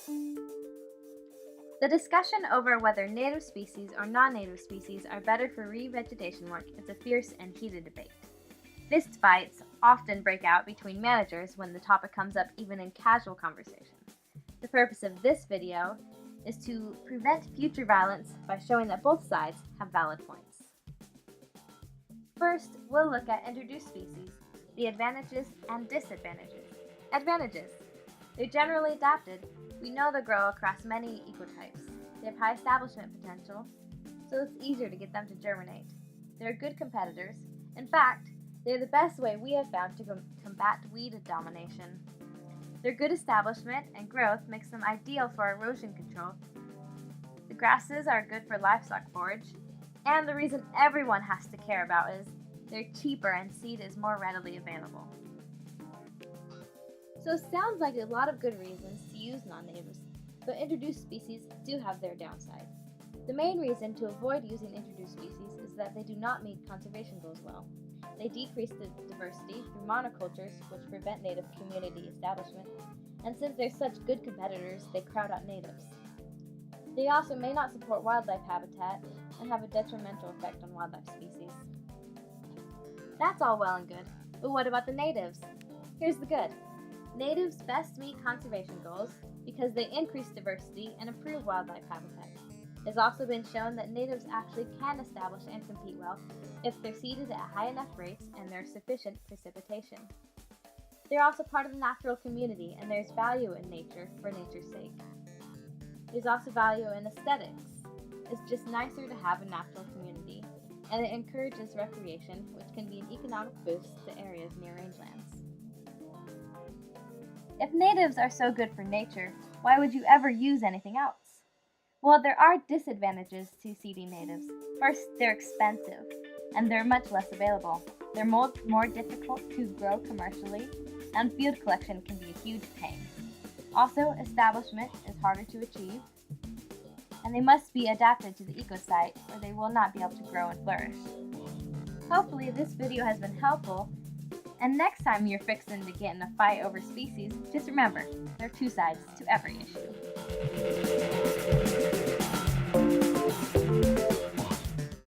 The discussion over whether native species or non-native species are better for revegetation work is a fierce and heated debate. Fist fights often break out between managers when the topic comes up even in casual conversation. The purpose of this video is to prevent future violence by showing that both sides have valid points. First, we'll look at introduced species, the advantages and disadvantages. Advantages. They're generally adapted. We know they grow across many ecotypes. They have high establishment potential, so it's easier to get them to germinate. They're good competitors. In fact, they're the best way we have found to combat weed domination. Their good establishment and growth makes them ideal for erosion control. The grasses are good for livestock forage, and the reason everyone has to care about is they're cheaper and seed is more readily available. So it sounds like a lot of good reasons to use non-natives, but introduced species do have their downside. The main reason to avoid using introduced species is that they do not meet conservation goals well. They decrease the diversity through monocultures, which prevent native community establishment, and since they're such good competitors, they crowd out natives. They also may not support wildlife habitat and have a detrimental effect on wildlife species. That's all well and good, but what about the natives? Here's the good. Natives best meet conservation goals because they increase diversity and improve wildlife habitat. It's also been shown that natives actually can establish and compete well if they're seeded at high enough rates and there's sufficient precipitation. They're also part of the natural community, and there's value in nature for nature's sake. There's also value in aesthetics. It's just nicer to have a natural community, and it encourages recreation, which can be an economic boost to areas near rangelands. If natives are so good for nature, why would you ever use anything else? Well, there are disadvantages to seeding natives. First, they're expensive, and they're much less available. They're more difficult to grow commercially, and field collection can be a huge pain. Also, establishment is harder to achieve, and they must be adapted to the ecosite, or they will not be able to grow and flourish. Hopefully, this video has been helpful, and next time you're fixing to get in a fight over species, just remember, there are two sides to every issue.